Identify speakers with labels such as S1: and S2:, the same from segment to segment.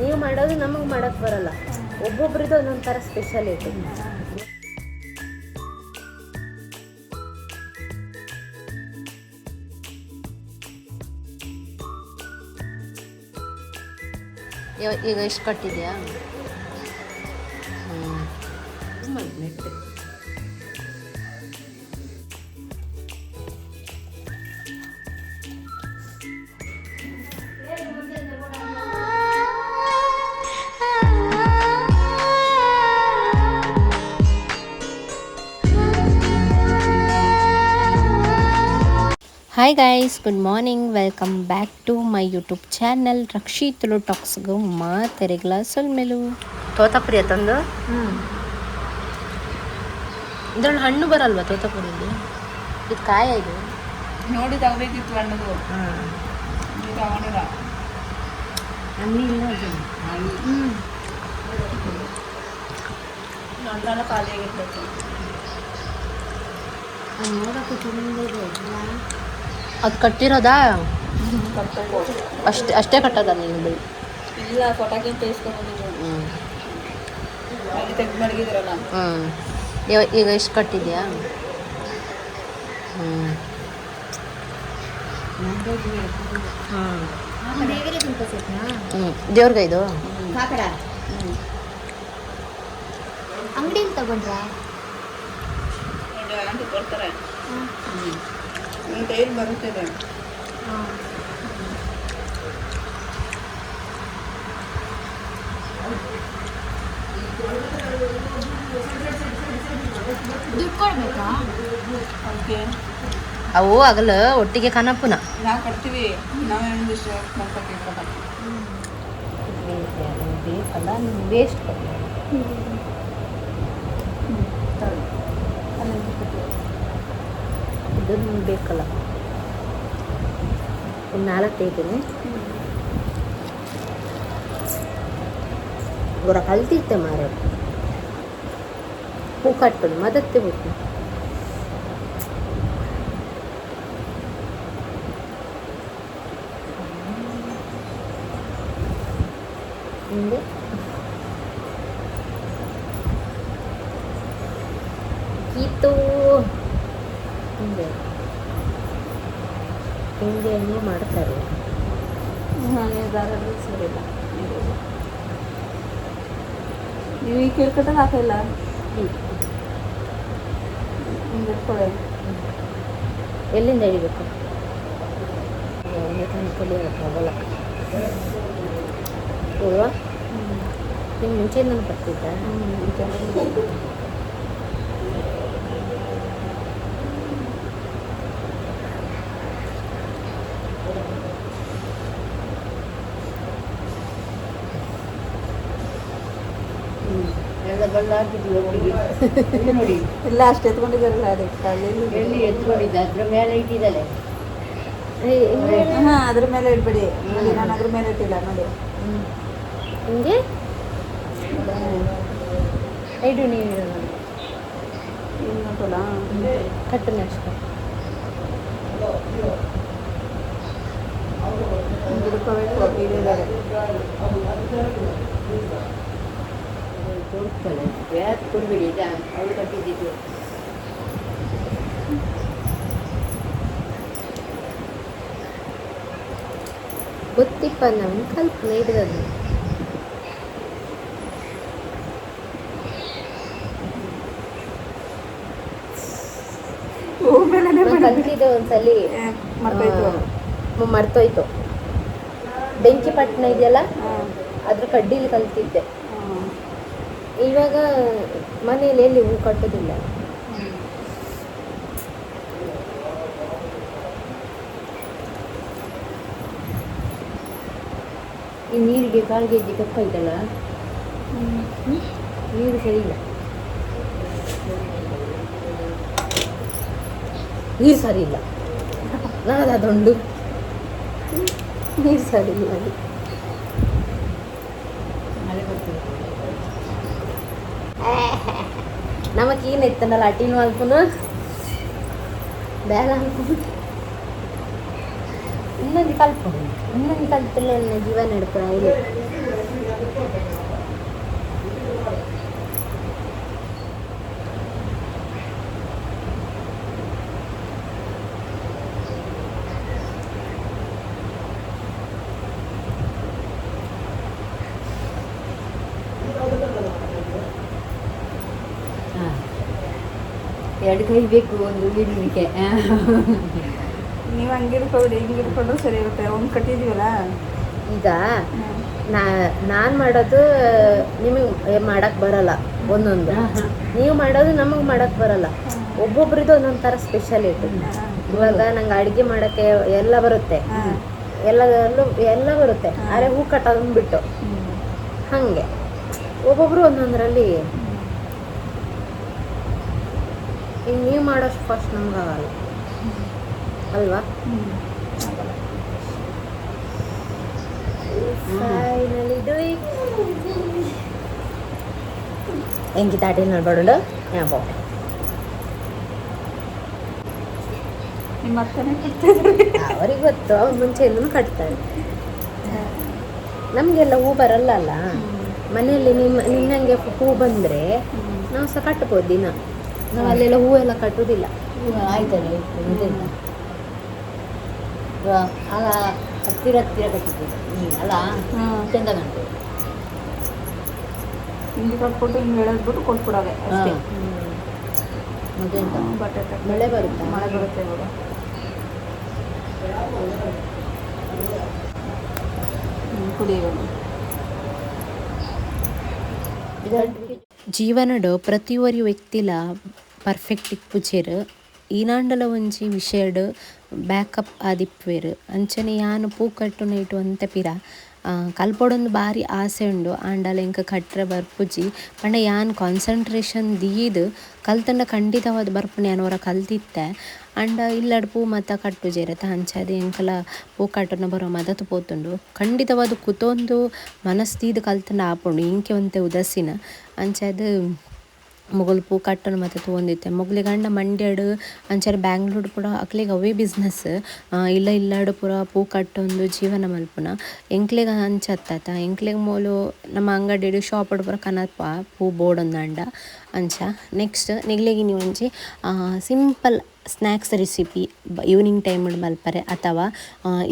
S1: ನೀವು ಮಾಡೋದು ನಮಗೆ ಮಾಡೋಕ್ಕೆ ಬರಲ್ಲ. ಒಬ್ಬೊಬ್ರದ್ದು ಒಂದೊಂಥರ ಸ್ಪೆಷಾಲಿಟಿ. ಈಗ ಎಷ್ಟು ಕಟ್ಟಿದ್ಯಾ? ನೆಟ್ಟೆ hi guys, good morning. Welcome back to my YouTube channel Rakshi Tulu ಟಾಕ್ಸ್ಗೂ ಮಾತೆರೆಗ್ಲ ಸೊಲ್ಮೆಲು ತೋತಾಪುರಿ ತಂದು. ಇದ್ರಲ್ಲಿ ಹಣ್ಣು ಬರಲ್ವಾ ತೋತಾಪುರಿಯಲ್ಲಿ? ಇದು ಕಾಯ ಇದು
S2: ನೋಡಿ ತಗೋಬೇಕಿತ್ತು ಹಣ್ಣದು. ಹಣ್ಣೆಲ್ಲ ಖಾಲಿ ಆಗಿರ್ತೈತೆ.
S1: ನೋಡೋಕೆ ಚೆನ್ನಾಗಿದೆ. ಅದು ಕಟ್ಟಿರೋದಾ? ಅಷ್ಟೇ ಕಟ್ಟೋದ ನೀನು?
S2: ಇಲ್ಲ, ಪಟಾಕಿ ಬೇಯಿಸ್ಕೊಂಡಿದ್ದು ಅಲ್ಲಿ ತೆಗ್ದು ಮಡಗಿದ್ರಲ್ಲ.
S1: ಈಗ ಎಷ್ಟು ಕಟ್ಟಿದ್ಯಾ? ದೇವ್ರಿಗೆ ಇದು
S3: ಅಂಗಡಿಯಲ್ಲಿ ತಗೊಂಡ್ರಾ?
S2: ಆಂಟಿ ಕೊಡ್ತಾರೆ. ಕೈಯಲ್ಲಿ ಬರುತ್ತದೆ.
S3: ದುಡ್ಡು ಕೊಡ್ಬೇಕಾ?
S2: ಓಕೆ,
S1: ಅವು ಆಗಲ್ಲ ಒಟ್ಟಿಗೆ ಕನಪುನ
S2: ನಾವು ಕೊಡ್ತೀವಿ. ನಾವು ಹೇಳಿದಷ್ಟು ಮಾಡ್ಕೊತೀವಿ.
S1: ಬೇಕಲ್ಲ, ನಿಮ್ಗೆ ವೇಸ್ಟ್ ಇದು ನಿಮ್ಗೆ ಬೇಕಲ್ಲ. ಒಂದು 4 ತೆಗಿತೀನಿ. ಗೊರ ಕಲ್ತಿತ್ತೆ ಮಾರ ಹೂ ಕಟ್ಟೋದು ಮದತ್ತೆ ಬಿಟ್ಟು ಹಿಂಗೆ ಗೀತು ಹಿಂಗೆ ಹಿಂಗೆ ಹೆಂಗೆ ಮಾಡ್ತಾರೆ.
S2: ಸರಿಲ್ಲ, ನೀವು ಈ ಕೇಳ್ಕಟ್ಟಕ್ಕೆ ಹಾಕಿಲ್ಲ. ಹಿಂಗೆ ಇಟ್ಕೊಳ್ಳಿ.
S1: ಎಲ್ಲಿಂದ ಹಿಡಿಬೇಕು? ಕಲಿಯೋಕ್ಕಾಗಲ್ಲ ಅಲ್ವಾ? ನಿಮ್ಗೆ ಮುಂಚೆಯಿಂದ ಬರ್ತಿದ್ದ? ಎಲ್ಲ ಬಣ್ಣ ಹಾಕಿದ್ವಿ ಒಟ್ಟಿಗೆ ನೋಡಿ.
S2: ಎಲ್ಲ ಅಷ್ಟು ಎತ್ಕೊಂಡಿದ್ದಾರಲ್ಲ, ಅದಕ್ಕೆ
S1: ಎಲ್ಲಿ ಎತ್ಕೊಂಡಿದ್ದ? ಅದ್ರ ಮೇಲೆ ಇಟ್ಟಿದ್ದಾಳೆ.
S2: ಹಾಂ, ಅದ್ರ ಮೇಲೆ ಇಡ್ಬೇಡಿ. ನಾನು ಅದ್ರ ಮೇಲೆ ಇಟ್ಟಿಲ್ಲ ನೋಡಿ.
S1: ಹಿಂಗೆ ಇಡು, ನೀವು ಇಡೋಣ.
S2: ನೋಡಲ್ಲ,
S1: ಕಟ್ಟು ನೆಕ್ಸ್ಟ್
S2: ಹಿಡ್ಕೋಬೇಕು. ಇಡಿದ್ದಾರೆ
S1: ತೋರಿಸ್ತಾಳೆ. ಯಾಕೆ ಕೊಡ್ಬೇಡಿ, ಈಗ ಅವಳು ಕಟ್ಟಿದ್ದಿದ್ದು. ಗೊತ್ತಿಪ್ಪ, ನಮ್ಗೆ ಕಲ್ಪನೆ ಹಿಡಿದದ್ದು. ಕಲ್ತಿದ್ದೆ ಒಂದ್ಸಲಿ, ಮರ್ತೋಯ್ತು. ಬೆಂಕಿ ಪಟ್ಟಣ ಇದೆಯಲ್ಲ, ಅದ್ರ ಕಡ್ಡಿಲಿ ಕಲ್ತಿದ್ದೆ. ಇವಾಗ ಮನೇಲಿ ಎಲ್ಲಿ ಹೂ ಕಟ್ಟೋದಿಲ್ಲ. ಈ ನೀರಿಗೆ ಕಾಲ್ಗೆಜ್ಜಿ ಕಪ್ಪಾಯ್ತಲ್ಲ, ನೀರು ಸರಿ ಇಲ್ಲ. ನೀರು ಸರಿ ಇಲ್ಲ, ಅದೊಂದು ನೀರು ಸರಿ ಇಲ್ಲ. ಮಳೆ ಬರ್ತೀವಿ. ನಮಗೇನು ಇತ್ತನಲ್ಲ ಅಟಿನೂ ಅಲ್ಪನು ಬೇಡ ಅನ್ಕೊಂಡು ಇನ್ನೊಂದು ಕಲ್ಪನೆ, ಇನ್ನೊಂದು ಕಲ್ತಲ್ಲ ಜೀವನ ಹಿಡ್ತಾರೆ.
S3: ಎರಡು ಕೈ ಬೇಕು ಒಂದು ಹಿಡಿಲಿಕ್ಕೆ.
S2: ನೀವು ಹಂಗೆ ಹಿಡ್ಕೊಬಿಡಿ, ಹಿಂಗೆ ಹಿಡ್ಕೊಂಡ್ರೆ ಸರಿ ಇರುತ್ತೆ. ಒಂದು ಕಟ್ಟಿದೀವಲ್ಲ.
S3: ಈಗ ನಾನು ಮಾಡೋದು ನಿಮಗೆ ಮಾಡಕ್ಕೆ ಬರಲ್ಲ ಒಂದೊಂದು, ನೀವು ಮಾಡೋದು ನಮಗೆ ಮಾಡಕ್ಕೆ ಬರಲ್ಲ. ಒಬ್ಬೊಬ್ರದ್ದು ಒಂದೊಂದು ಥರ ಸ್ಪೆಷಾಲಿಟಿ. ಇವಾಗ ನಂಗೆ ಅಡುಗೆ ಮಾಡೋಕ್ಕೆ ಎಲ್ಲ ಬರುತ್ತೆ, ಎಲ್ಲದರಲ್ಲೂ ಎಲ್ಲ ಬರುತ್ತೆ. ಆದರೆ ಹೂ ಕಟ್ಟೋದನ್ನು ಬಿಟ್ಟು ಹಾಗೆ ಒಬ್ಬೊಬ್ರು ಒಂದೊಂದರಲ್ಲಿ. ಈಗ ನೀವು ಮಾಡೋಷ್ಟು ಫಸ್ಟ್ ನಮ್ಗಾಗಲ್ಲ ಅಲ್ವಾ? Finally do it. ಎಂಕಿ ತಾಟಿ ನೋಡ್ಬೇಡ ಯಾಬೋ
S2: ನಿಮ್ಮ ಅಕ್ಕನೇ ಕಟ್ತಿದ್ರು.
S3: ಅವ್ರಿಗೆ ಗೊತ್ತು, ಅವ್ರು ಮುಂಚೆಯಿಂದ ಕಟ್ತಾರೆ. ನಮಗೆಲ್ಲ ಹೂ ಬರಲ್ಲ ಅಲ್ಲ ಮನೆಯಲ್ಲಿ. ನಿನ್ನಂಗೆ ಹೂ ಬಂದರೆ ನಾವು ಸಹ ಕಟ್ಬೋದು ದಿನ. ನಾವು ಅಲ್ಲೆಲ್ಲ ಹೂವೆಲ್ಲ ಕಟ್ಟೋದಿಲ್ಲ.
S4: ಆಯ್ತಲ್ಲ ಆಗ ಹತ್ತಿರ ಕಟ್ಟಿದ್ದೀವಿ ಅಲ್ಲ, ಚಂದ ಕಾಣ್ತದೆ.
S2: ಹಿಂಗೆ ಕಟ್ಬಿಟ್ಟು ಹಿಂಗೆ ಎಳೆದ್ಬಿಟ್ಟು ಕೊಟ್ಬಿಡೋದೆ ಅಷ್ಟೇ.
S4: ಮತ್ತೆ ಎಂತ
S2: ಬಟ್ಟೆ
S3: ಮಳೆ ಬರುತ್ತಾ?
S2: ಮಳೆ ಬರುತ್ತೆ ಇವಾಗ. ಕುಡಿಯೋದು
S1: జీవనడు ప్రతి ఒరి వ్యక్తిల పర్ఫెక్ట్ ఇప్పుచేరు ఈనాండల ಒಂಜಿ ವಿಷಯಡ್ ಬ್ಯಾಕಪ್ ಆದಿಪ್ಪುವೆರು. ಅಂಚನೆ ಯಾನು ಪೂ ಕಟ್ಟುನೈಟು ಅಂತ ಪಿರ ಕಲ್ಪೊಡೊಂದು ಬಾರಿ ಆಸೆ ಉಂಡು. ಆಂಡಲ ಎಂಕ ಕಟ್ರೆ ಬರ್ಪುಜಿ ಪಂಡ ಯಾನ್ ಕಾನ್ಸಂಟ್ರೇಷನ್ ದೀದ್ ಕಲ್ತಂಡ ಖಂಡಿತವಾದ ಬರ್ಪುನ ಯಾನ್ ಹೊರ ಕಲ್ತಿತ್ತೆ. ಅಂಡ ಇಲ್ಲಡ್ ಪೂ ಮತ್ತ ಕಟ್ಟುಜೇರತ ಅಂಚದೆ ಎಂಕಲ ಪೂ ಕಟ್ಟುನ ಬರೋ ಮದತು ಪೋತುಂಡು. ಖಂಡಿತವಾದ ಕುತೊಂದು ಮನಸ್ತೀದ್ ಕಲ್ತಂಡ ಆಪುಂಡು ಇಂಕೆ ಒಂತೆ ಉದಸಿನ. ಅಂಚದು ಮೊಗಲು ಪೂ ಕಟ್ಟನು ಮತ್ತು ತೊಗೊಂಡಿತ್ತೆ. ಮೊಗಲಿ ಗಂಡ ಮಂಡ್ಯಡು ಅಂಚಾರ ಬ್ಯಾಂಗ್ಳೂರು ಪೂರ ಅಕ್ಲೆಗೆ ಅವೇ ಬಿಸ್ನೆಸ್. ಇಲ್ಲಾಡು ಪೂರ ಪೂ ಕಟ್ಟೊಂದು ಜೀವನ ಮಲ್ಪುನ ಎಂಕ್ಲೆಗೆ ಅಂಚತ್ತ. ಎಂಕ್ಲೆಗೆ ಮೂಲು ನಮ್ಮ ಅಂಗಡಿ ಶಾಪಡ್ ಪೂರ ಕನಪ ಪೂ ಬೋಡೊಂದಂಡ ಅಂಚ. ನೆಕ್ಸ್ಟ್ ನಿಗ್ಲೆಗೆ ಒಂಜಿ ಸಿಂಪಲ್ ಸ್ನ್ಯಾಕ್ಸ್ ರೆಸಿಪಿ ಈವ್ನಿಂಗ್ ಟೈಮಡ್ ಮಲ್ಪರೆ ಅಥವಾ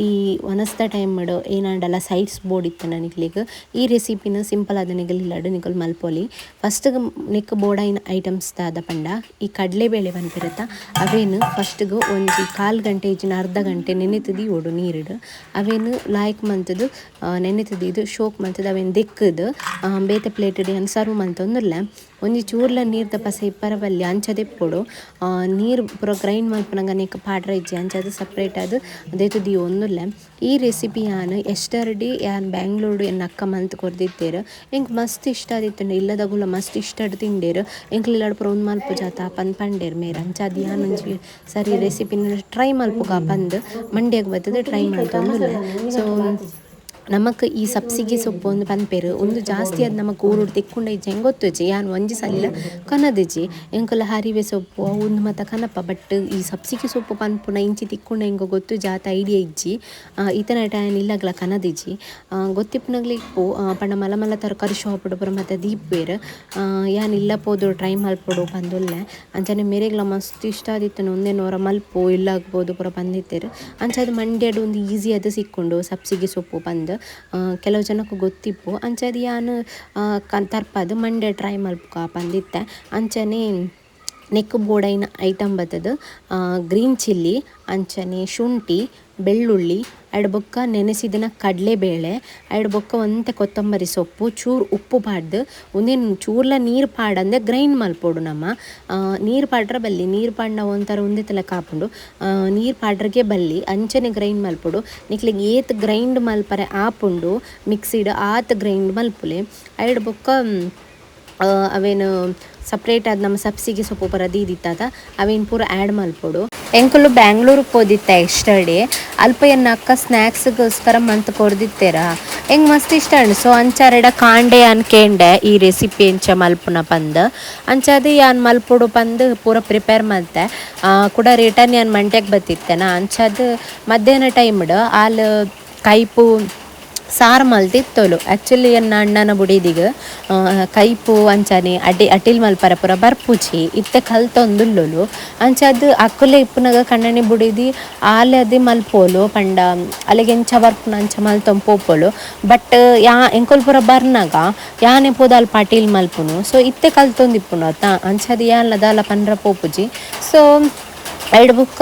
S1: ಈ ಒನಸ್ತ ಟೈಮಡ್ ಏನಾಂಡಲ್ಲ ಸೈಡ್ಸ್ ಬೋರ್ಡ್ ಇತ್ತು ನಿಕ್ಲಿಗೆ ಈ ರೆಸಿಪಿನ ಸಿಂಪಲ್ ಆದ ನಿಗಲಿಲ್ಲಡು ನಿಕಲ್ ಮಲ್ಪೊಲಿ. ಫಸ್ಟ್ಗೆ ನಿಕ್ ಬೋರ್ಡೈನ ಐಟಮ್ಸ್ ದಾದ ಪಂಡ ಈ ಕಡಲೆಬೇಳೆ ಬಂದಿರುತ್ತ ಅವೇನು ಫಸ್ಟ್ಗೆ ಒಂಜಿ 1/4 ಗಂಟೆ ಇಜ್ಜಿನ ಅರ್ಧ ಗಂಟೆ ನೆನೆತದಿ ಓಡು ನೀರಿಡು. ಅವೇನು ಲಾಯ್ಕ್ ಮಂತದು ನೆನೆತದಿದು ಶೋಕ್ ಮಂತದು ಅವೇನು ದೆಕ್ಕದು ಬೇತೆ ಪ್ಲೇಟಡಿ ಅನ್ನು ಸರ್ವ್ ಮಂತೊಂದುಲ್ಲ. ಒಂಜಿ ಚೂರ್ಲ ನೀರ್ದ ಪಸೆ ಇಪ್ಪರ ಬಲ್ಲಿ ಅಂಚದೆಪ್ಪೊಡು ನೀರು ಪೂರ ಗ್ರೈಂಡ್ ಮಲ್ಪನಂಗ ನೆಕ್ ಪಾಡ್ರ ಇಜ್ಜಿ ಅಂಚದು ಸಪ್ರೇಟ್ ಅದು ದೇತುದಿ ಒಂದುಲ್ಲ. ಈ ರೆಸಿಪಿ ಯಾನ್ ಎಷ್ಟರಡಿ ಯಾನ್ ಬ್ಯಾಂಗ್ಳೂರು ಎನ್ನ ಅಕ್ಕ ಮಂತ್ ಕೊರ್ದಿದ್ದೇರು. ಎಂಕ್ ಮಸ್ತ್ ಇಷ್ಟ ಆದಿತ್ತುಂಡು. ಇಲ್ಲದಗುಲ ಮಸ್ತ್ ಇಷ್ಟ ತಿಂಡೇರು. ಎಂಕ್ಲಿಲ್ಲಾಡು ಪೂರ ಒಂದು ಮಲ್ಪು ಜಾತ ಪಂದ್ ಪಂಡೇರು ಮೇರ ಅಂಚದು ಯಾನ್ ಒಂಜಿ ಸರಿ ರೆಸಿಪಿನ ಟ್ರೈ ಮಲ್ಪುಗ ಪಂದ್ ಮಂಡ್ಯಗೆ ಬರ್ತದೆ ಟ್ರೈ ಮಾಡ್ತೊಂದುಲ್ಲ. ಸೊ ನಮಕ್ ಈ ಸಬ್ಸಿಗೆ ಸೊಪ್ಪು ಒಂದು ಪನ್ಪೇರು ಒಂದು ಜಾಸ್ತಿ ಅದು ನಮಗೆ ಊರುಡು ತಿಕ್ಕೊಂಡ ಇಜ್ಜಿ ಹೆಂಗೆ ಗೊತ್ತುಜ್ಜಿ ಯಾನ್ ಒಂಜಿ ಸಲ ಕನದಿಜ್ಜಿ ಎಂಕುಲ ಹರಿವೆ ಸೊಪ್ಪು ಒಂದು ಮತ್ತು ಕನಪ. ಬಟ್ ಈ ಸಬ್ಸಿಗೆ ಸೊಪ್ಪು ಪನ್ಪುನ ಇಂಚಿ ತಿಕ್ಕೊಂಡ ಹೆಂಗೋ ಗೊತ್ತು ಜಾತ ಐಡಿಯಾ ಇಜ್ಜಿ ಈತನ ಟೈನ್ ಇಲ್ಲಾಗ್ಲ ಕನದಿಜ್ಜಿ ಗೊತ್ತಿಪ್ಪನಾಗ್ಲಿ ಇಪ್ಪು ಪಂಡ ಮಲ ತರಕಾರಿ ಶಾಪಡು ಪುರ ಮತ್ತು ದೀಪೇರು ಯಾನ್ ಇಲ್ಲ ಪೋದು ಟ್ರೈ ಮಲ್ಪೊಡು ಪಂದುಲ್ಲೆ. ಅಂಚನೆ ಮೇರೆಗ್ಲ ಮಸ್ತ್ ಇಷ್ಟ ಆದಿತ್ತು. ಒಂದೇನೋರ ಮಲ್ಪು ಇಲ್ಲಾಗ್ಬೋದು ಪುರ ಪಂದಿತ್ತೇರು. ಅಂಚದು ಮಂಡ್ಯಡು ಒಂದು ಈಸಿ ಅದು ಸಿಕ್ಕೊಂಡು ಸಬ್ಸಿಗೆ ಸೊಪ್ಪು ಪಂದು ಕೆಲವು ಜನಕ್ಕೆ ಗೊತ್ತಿಪ್ಪು. ಅಂಚದು ಯಾನು ತರ್ಪದು ಮಂಡ್ಯ ಟ್ರೈ ಮಲ್ಪುಗ ಪಂದಿತ್ತೆ. ಅಂಚನೆ ನೆಕ್ ಬೋಡೈನ ಐಟಮ್ ಬತ್ತದು ಗ್ರೀನ್ ಚಿಲ್ಲಿ ಅಂಚನೆ ಶುಂಠಿ ಬೆಳ್ಳುಳ್ಳಿ ಎರಡು ಬೊಕ್ಕ ನೆನೆಸಿದಿನ ಕಡಲೆಬೇಳೆ ಎರಡು ಬೊಕ್ಕ ಒಂತೆ ಕೊತ್ತಂಬರಿ ಸೊಪ್ಪು ಚೂರು ಉಪ್ಪು ಪಾಡ್ದು ಒಂದೇನು ಚೂರ್ಲ ನೀರು ಪಾಡಂದೆ ಗ್ರೈಂಡ್ ಮಲ್ಪೋಡು. ನಮ್ಮ ನೀರು ಪಾಡ್ರ ಬಲ್ಲಿ ನೀರು ಪಾಡ್ನ ಒಂಥರ ಒಂದೇ ತಲೆ ಕಾಪುಂಡು ನೀರು ಪಾಡ್ರಗೆ ಬಲ್ಲಿ ಅಂಚನೆ ಗ್ರೈಂಡ್ ಮಲ್ಪೋಡು. ನಿಕ್ಲಿಗೆ ಏತ್ ಗ್ರೈಂಡ್ ಮಲ್ಪರೆ ಆಪುಂಡು ಮಿಕ್ಸಿಡ್ ಆತ್ ಗ್ರೈಂಡ್ ಮಲ್ಪುಲೆ ಎರಡು ಬೊಕ್ಕ ಅವೇನು ಸಪ್ರೇಟ್ ಆದ ನಮ್ಮ ಸಬ್ಸಿಗೆ ಸೊಪ್ಪು ಪರ ದೀದಿತ್ತಾದ ಅವೇನು ಪೂರ ಆ್ಯಡ್ ಮಲ್ಪೋಡು. ಎಂಕುಲು ಬ್ಯಾಂಗ್ಳೂರಿಗೆ ಹೋದಿತ್ತೆ ಎಷ್ಟರ್ಡೆ ಅಲ್ಪ ಎನ್ನ ಅಕ್ಕ ಸ್ನ್ಯಾಕ್ಸ್ಗೋಸ್ಕರ ಮಂತ್ ಕೊಡ್ದಿತ್ತೇರ ಹೆಂಗೆ ಮಸ್ತ್ ಇಷ್ಟ ಉಂಡು. ಸೊ ಅಂಚಾರೆಡ ಕಾಂಡೆ ಅನ್ಕೇಂಡೆ ಈ ರೆಸಿಪಿ ಎಂಚ ಮಲ್ಪುನ ಪಂದ್ ಅಂಚದು ಯಾನ್ ಮಲ್ಪೊಡು ಪಂದ್ ಪೂರ ಪ್ರಿಪೇರ್ ಮಲ್ತೆ ಕೂಡ ರಿಟರ್ನ್ ಯಾನ್ ಮಂಡ್ಯಕ್ಕೆ ಬತ್ತಿತ್ತೇನ. ಅಂಚದು ಮಧ್ಯಾಹ್ನ ಟೈಮ್ಡ್ ಆಲ್ ಕೈಪು ಸಾರು ಮಲ್ತಿತ್ತೋಲು ಆ್ಯಕ್ಚುಲಿ ಎನ್ನ ಅಣ್ಣನ ಬುಡಿದಿಗೆ ಕೈಪು ಅಂಚನೆ ಅಟಿಲ್ ಮಲ್ಪರ ಪೂರ ಬರ್ಪುಚಿ ಇತ್ತೆ ಕಲ್ತೊಂದುಲ್ಲೊಲು ಅಂಚ ಅದು ಅಕ್ಕಲೆ ಇಪ್ಪುನಾಗ ಕಣ್ಣನಿ ಬುಡಿದಿ ಆಲೆ ಅದೇ ಮಲ್ಪೋಲು ಪಂಡ ಅಲ್ಲಿಗೆ ಎಂಚ ಬರ್ಪುನ ಅಂಚ ಮಲ್ತೊಂಪೋಪೋಲು ಬಟ್ ಎಂಕೊಲ್ ಪೂರ ಬರ್ನಾಗ ಯಾನೆ ಪೋದಾಲ್ ಅಟಿಲ್ ಮಲ್ಪುನು ಸೊ ಇತ್ತೆ ಕಲ್ತೊಂದಿಪ್ಪುನು ಆತ ಅಂಚದು ಯಾನ್ಲ ದಾಲ ಪನ್ರ ಪೋಪುಜಿ ಸೊ ಐಡ್ ಬುಕ್ಕ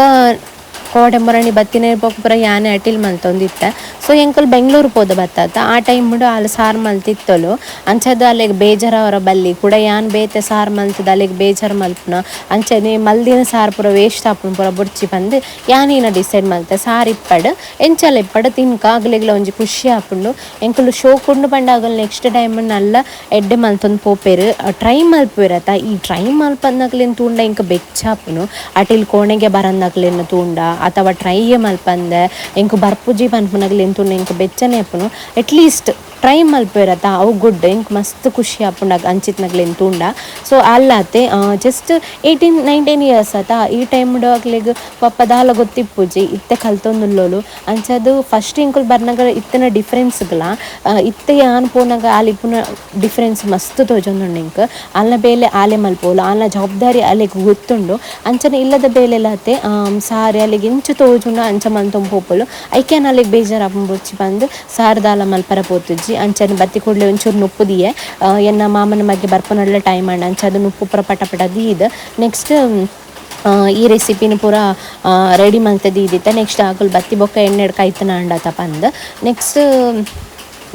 S1: ಕೋಡೆ ಮೊರಣಿ ಬತ್ತಿನ ಪೂರ ಯಾನೆ ಅಟಿಲ್ ಮಲ್ತೊಂದಿತ್ತೆ ಸೊ ಎಂಕಲ್ ಬೆಂಗಳೂರು ಪೋದ ಬತ್ತಾತ ಆ ಟೈಮ್ ಬಿಡು ಅಲ್ಲಿ ಸಾರು ಮಲ್ತಿತ್ತಲು ಅಂಚದು ಅಲ್ಲಿಗೆ ಬೇಜಾರ ಅವರ ಬಲ್ಲಿ ಕೂಡ ಯಾನ್ ಬೇತೆ ಸಾರು ಮಲ್ತದ ಅಲ್ಲಿಗೆ ಬೇಜಾರು ಮಲ್ಪುನ ಅಂಚನೆ ಮಲ್ದಿನ ಸಾರು ಪೂರ ವೇಸ್ಟ್ ಆಪುನ ಪೂರ ಬುಡ್ಚಿ ಬಂದು ಯಾನೇನ ಡಿಸೈಡ್ ಮಲ್ತೆ ಸಾರು ಇಪ್ಪಡು ಎಂಚಲ್ಲ ಇಪ್ಪಡು ತಿನ್ಕ ಆಗ್ಲಿಗ್ಲ ಒಂಜಿ ಖುಷಿ ಆಪುಂಡು ಎಂಕಲು ಶೋ ಕುಂಡು ಪಂಡಾಗಲ್ ನೆಕ್ಸ್ಟ್ ಟೈಮ್ ನಲ್ಲ ಎಡ್ಡೆ ಮಲ್ತೊಂದು ಪೋಪೇರು ಟ್ರೈ ಮಲ್ಪುವಿರತ್ತ ಈ ಟ್ರೈ ಮಲ್ಪಂದಾಗ್ಲೇನು ತೂಂಡ ಇಂಕ ಬೆಚ್ಚಾಪುನು ಅಟಿಲ್ ಕೋಣೆಗೆ ಬರಂದಾಗ್ಲೇನು ತೂಂಡ ಅಥವಾ ಟ್ರೈಯೇ ಮಲ್ಪಂದೆ ಎಂಕು ಬರ್ಪುಜಿ ಪನ್ಪುನಾಗ್ಲೇನು ತೂಂಡ ಇಂಕ ಬೆಚ್ಚನೆ ಆಪುನು ಅಟ್ಲೀಸ್ಟ್ ಟ್ರೈ ಮಲ್ಪುವಿರತ್ತ ಅವು ಗುಡ್ ಇಂಕ್ ಮಸ್ತ್ ಖುಷಿ ಆಪುಂಡಾಗ ಅಂಚಿತ್ನಾಗ್ಲೇನು ತೂಂಡ ಸೊ ಅಲ್ಲತ್ತೆ ಜಸ್ಟ್ 18-19 ಇಯರ್ಸ್ ಆತ ಈ ಟೈಮ್ ಆಗ್ಲಿಗೆ ಪಪ್ಪ ದಾಲ ಗೊತ್ತಿಪ್ಪುಜಿ ಇತ್ತೆ ಕಲ್ತೊಂದುಲ್ಲೋಲು ಅಂಚದು ಫಸ್ಟ್ ಇಂಕುಲ್ ಬರ್ನಾಗ ಇತ್ತನ ಡಿಫ್ರೆನ್ಸ್ಗಳ ಇತ್ತೆ ಯಾನ್ ಪೋನಾಗ ಆಲಿಪುನ ಡಿಫ್ರೆನ್ಸ್ ಮಸ್ತ್ ತೋಜೊಂದುಂಡು ಇಂಕ್ ಅಲ್ಲ ಬೇಲೆ ಆಲೆ ಮಲ್ಪೋಲು ಅಲ್ಲ ಜವಾಬ್ದಾರಿ ಅಲ್ಲಿಗೆ ಗೊತ್ತುಂಡು ಅಂಚನೆ ಇಲ್ಲದ ಬೇಲೆಲ್ಲತ್ತೆ ಸಾರಿ ಅಲ್ಲಿಗೆ ಇಂಚು ತೋಜುಂಡು ಅಂಚ ಮಲ್ತೊಂಪೋಪೋಲು ಐಕ್ಯಾನ್ ಅಲ್ಲಿಗೆ ಬೇಜಾರಾಪು ಬುಚ್ಚಿ ಬಂದು ಸಾರು ದಾಲ ಮಲ್ಪರ ಪೋತುಜಿ ಅಂಚನೆ ಬತ್ತಿ ಕೂಡಲೇ ಒಂಚೂರು ನುಪ್ಪುದಿಯೇ ಎನ್ನ ಮಾಮನ ಬಗ್ಗೆ ಬರ್ಪನಲ್ಲ ಟೈಮ್ ಅಂಡ ಅಂಚದು ನುಪ್ಪು ಪೂರ ಪಟ ದೀದ್ ನೆಕ್ಸ್ಟ್ ಈ ರೆಸಿಪಿನ ಪೂರ ರೆಡಿ ಮಲ್ತದ್ದು ಇದಿತ್ತೆ ನೆಕ್ಸ್ಟ್ ಆಕಲ್ ಬತ್ತಿ ಬೊಕ್ಕ ಎಣ್ಣೆ ಕಾಯ್ತನ ಅಂಡತ ಪಂದ್ ನೆಕ್ಸ್ಟ್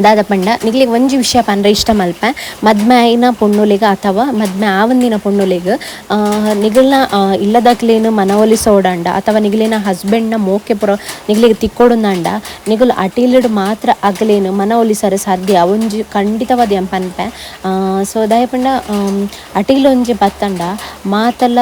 S1: ದಾದ ಪಂಡ ನಿಗ್ಲಿಗೆ ಒಂಜಿ ವಿಷಯ ಪಂಡ್ರೆ ಇಷ್ಟ ಮಲ್ಪ ಮದ್ಮೆ ಆಯ್ನ ಪೊಣ್ಣುಲಿಗ ಅಥವಾ ಮದ್ಮೆ ಆವಂದಿನ ಪೊಣ್ಣುಲಿಗ ನಿಗಲ್ನ ಇಲ್ಲದಕ್ಲೇನು ಮನವೊಲಿಸೋಡಂಡ ಅಥವಾ ನಿಗಲಿನ ಹಸ್ಬೆಂಡ್ನ ಮೋಕೆ ಪುರ ನಿಗ್ಲಿಗೆ ತಿಕ್ಕೊಡುಂದಂಡ ನಿಗಲು ಅಟಿಲಿಡ್ ಮಾತ್ರ ಅಗಲೇನು ಮನವೊಲಿಸರೆ ಸಾಧ್ಯ ಒಂಜಿ ಖಂಡಿತವಾದ ಪನ್ಪೆ ಸೊ ದಾಯ ಪಂಡ ಅಟಿಲ್ ಒಂಜಿ ಬತ್ತಂಡ ಮಾತೆಲ್ಲ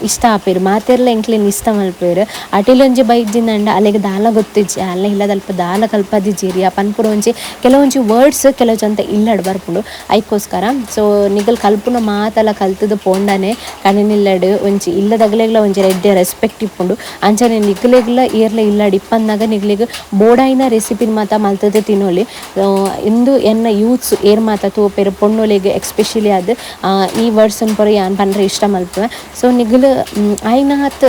S1: ಇಷ್ಟ ಆಪೇರು ಮಾತೆಲ್ಲ ಎಂಕ್ಲೇನು ಇಷ್ಟ ಮಲ್ಪೇರು ಅಟಿಲ್ ಒಂಜಿ ಬೈಜಿಂದಂಡ ಅಲ್ಲಿಗೆ ದಾಲ ಗೊತ್ತಿಜ್ಜಿ ಅಲ್ಲ ಇಲ್ಲದಲ್ಪ ದಾಲ ಕಲ್ಪದಿಜ್ಜಿರಿ ಆ ಪನ್ಪುರ ಒಂಜಿ ಕೆಲವೊಂಜಿ ವರ್ಡ್ಸ್ ಕೆಲವೊಂಜಂತ ಇಲ್ಲಡ್ ಬರ್ಪುಂಡು ಐಕೋಸ್ಕರ ಸೊ ನಿಗಲ್ ಕಲ್ಪುನ ಮಾತೆಲ್ಲ ಕಲ್ತದು ಪೋಂಡನೆ ಕಣ್ಣಿನಿಲ್ಲಡ್ ಒಂಜಿ ಇಲ್ಲದಗ್ಲೆಗ್ಲ ಒಂಜಿ ರೆಡ್ಡೆ ರೆಸ್ಪೆಕ್ಟ್ ಇಪ್ಪುಂಡು ಅಂಚನೆ ನಿಗ್ಲೆಗ್ಲ ಏರ್ಲ ಇಲ್ಲಡ್ ಇಪ್ಪಂದಾಗ ನಿಗ್ಲಿಗೆ ಬೋಡಾಯಿನ ರೆಸಿಪಿನ ಮಾತ ಮಲ್ತದೆ ತಿನ್ನೋಲಿ ಇಂದು ಎನ್ನ ಯೂತ್ಸ್ ಏರ್ ಮಾತ ತೋಪೇರು ಪೊಣ್ಣೊಲಿಗೆ ಎಕ್ಸ್ಪೆಷಲಿ ಅದು ಈ ವರ್ಡ್ಸನ್ ಪರ ಯಾನ್ ಪಂಡ್ರೆ ಇಷ್ಟ ಮಲ್ಪುವೆ ಸೊ ನಿಗಲು ಆಯ್ನ ಹತ್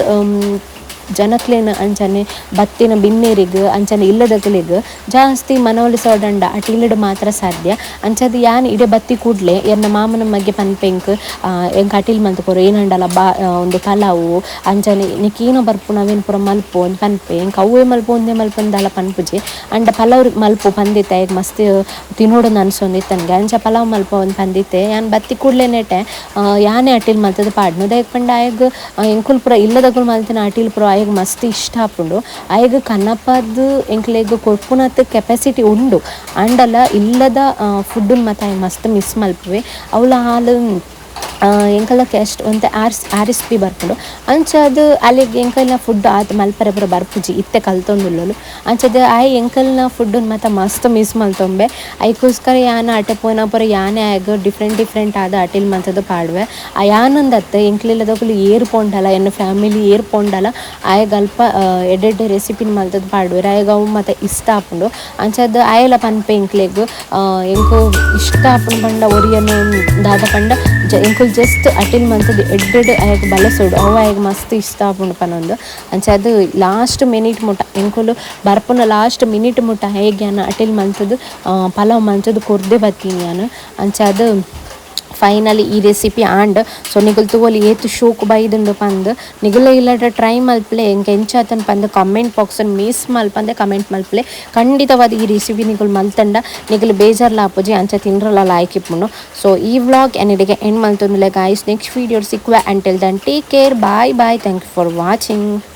S1: ಜನಕ್ಲೇನು ಅಂಚನೆ ಬತ್ತಿನ ಬಿನ್ನೇರಿಗೆ ಅಂಚನೆ ಇಲ್ಲದಗಳಿಗೆ ಜಾಸ್ತಿ ಮನವೊಲಿಸೋಡಂಡ ಅಟಿಲಿಡ್ ಮಾತ್ರ ಸಾಧ್ಯ ಅಂಚದು ಯಾನ್ ಇಡೆ ಬತ್ತಿ ಕೂಡಲೇ ಎನ್ನ ಮಾಮನ ಬಗ್ಗೆ ಪನ್ಪೆಂಕ್ ಎಂಕ್ ಅಟಿಲ್ ಮಲ್ತು ಪುರ ಏನಂಡಲ್ಲ ಒಂದು ಪಲಾವು ಅಂಚನೆ ನಿಕೇನೋ ಬರ್ಪು ನಾವೇನು ಪುರ ಮಲ್ಪು ಒಂದು ಪನ್ಪೆ ಎಂಕ್ ಅವೇ ಮಲ್ಪು ಒಂದೇ ಮಲ್ಪಂದಲ್ಲ ಪನ್ಪುಜಿ ಅಂಡ ಪಲಾವ್ ಮಲ್ಪು ಪಂದಿತ್ತೆ ಈಗ ಮಸ್ತ್ ತಿನ್ನೋಡು ಅನ್ಸೊಂದಿತ್ತು ನನಗೆ ಅಂಚ ಪಲಾವ್ ಮಲ್ಪ ಒಂದು ಪಂದಿತ್ತೆ ಯಾನ್ ಬತ್ತಿ ಕೂಡಲೇ ನೆಟೆ ಯಾನೇ ಅಟಿಲ್ ಮಲ್ತದ ಪಾಡ್ನು ದಯಕ್ ಪಂಡ ಆಯ್ಗ ಎಂಕುಲ್ ಪುರ ಇಲ್ಲದಗಳು ಮಲ್ತಿನ ಅಟಿಲ್ ಪುರ ಆಯ್ಗ ಮಸ್ತ್ ಇಷ್ಟ ಆಪುಂಡು ಆಯ್ಗ ಕನ್ನಪ್ಪದ್ದು ಎಂಕ್ಲೆಗ್ ಕೊಡ್ಪುನತ್ ಕೆಪಾಸಿಟಿ ಉಂಡು ಅಂಡಲ್ಲ ಇಲ್ಲದ ಫುಡ್ಡನ್ನ ಮತ್ತೆ ಮಸ್ತ್ ಮಿಸ್ ಮಲ್ಪುವೆ ಅವಳ ಹಾಲು ಎಂಕಲ್ನಕ್ಕೆ ಎಷ್ಟು ಒಂದು ಆರಿಸ್ಪಿ ಬರ್ಪುಂಡು ಅಂಚದು ಅಲ್ಲಿಗೆ ಎಂಕಲ್ನ ಫುಡ್ ಆದ ಮಲ್ಪರೆ ಪೂರ ಬರ್ಪುಜಿ ಇತ್ತೆ ಕಲ್ತೊಂದುಲ್ಲಲು ಅಂಚದು ಆಯ್ ಎಂಕಲ್ನ ಫುಡ್ಡನ್ನ ಮತ್ತೆ ಮಸ್ತ್ ಮಿಸ್ ಮಲ್ತೊಂಬೆ ಐಕೋಸ್ಕರ ಯಾನ ಅಟೆ ಪೋನ ಪೂರ ಯಾನೇ ಆಗ ಡಿಫ್ರೆಂಟ್ ಆದ ಅಟಿಲ್ ಮಲ್ತದು ಪಾಡುವೆ ಆ ಯಾನಂದತ್ತು ಎಂಕ್ಲಿಲ್ಲದಕ್ಕೂ ಏರ್ ಪೋಂಡಲ್ಲ ಎನ್ನ ಫ್ಯಾಮಿಲಿ ಏರ್ ಪೋಂಡಲ್ಲ ಆಯಗ ಅಲ್ಪ ಎಡ್ಡೆಡ್ಡೆ ರೆಸಿಪಿನ ಮಲ್ತದು ಪಾಡುವೆ ಆಯಗ ಅವು ಮತ್ತೆ ಇಷ್ಟ ಆಪುಂಡು ಅಂಚದು ಆಯಲ ಪನ್ಪೆ ಎಂಕ್ಲೆಗ್ ಎಂಕು ಇಷ್ಟ ಆಪುಂಡು ಪಂಡ ಒರಿಯನು ದಾದ ಪಂಡ ಎಂಕುಲ್ ಜಸ್ಟ್ ಅಟಿಲ್ ಮಲ್ತದು ಎಡ್ಡೆಡ್ ಆಯಗ ಬಲಸೋಡು ಅವು ಆಯಗ ಮಸ್ತ್ ಇಷ್ಟ ಆಪುಂಡು ಪನೊಂದು ಅಂಚದು ಲಾಸ್ಟ್ ಮಿನಿಟ್ ಮುಟ್ಟ ಎಂಕುಲು ಬರ್ಪುನ ಲಾಸ್ಟ್ ಮಿನಿಟ್ ಮುಟ್ಟ ಹೇಗೆ ಅಟಿಲ್ ಮಲ್ತದು ಪಲಾವ್ ಮಲ್ತದು ಕೊರ್ದೆ ಬತ್ತೀನಿ ನಾನು ಅಂಚದು ಫೈನಲಿ ಈ ರೆಸಿಪಿ ಆಂಡ್ ಸೊ ನಿಗಲ್ ತಗೋಲಿ ಏತು ಶೋಕ್ ಬೈದುಂಡು ಪಂದು ನಿಗಲ ಇಲ್ಲದ ಟ್ರೈ ಮಲ್ಪಲೆ ಎಂಗೆ ಎಂಚಾತನ್ ಪಂದು ಕಮೆಂಟ್ ಬಾಕ್ಸನ್ ಮಿಸ್ ಮಲ್ಪಂದೆ ಕಮೆಂಟ್ ಮಲ್ಪಲೆ ಖಂಡಿತವಾದ ಈ ರೆಸಿಪಿ ನಿಗಲ್ ಮಲ್ತಂಡ ನಿಗಲು ಬೇಜಾರ್ಲ ಆಪುಜಿ ಅಂಚ ತಿನ್ರಲ್ಲ ಲಾಯ್ಕ್ ಇಪ್ಪುಂಡು ಸೊ ಈ ವ್ಲಾಗ್ ಎನ್ನಿಡೆಗೆ ಎಂಡ್ ಮಲ್ತೊಂದುಲೆ ಗಾಯ್ಸ್ ನೆಕ್ಸ್ಟ್ ವಿಡಿಯೋ ಸಿಕ್ಕುವ until then take care bye thank you for watching.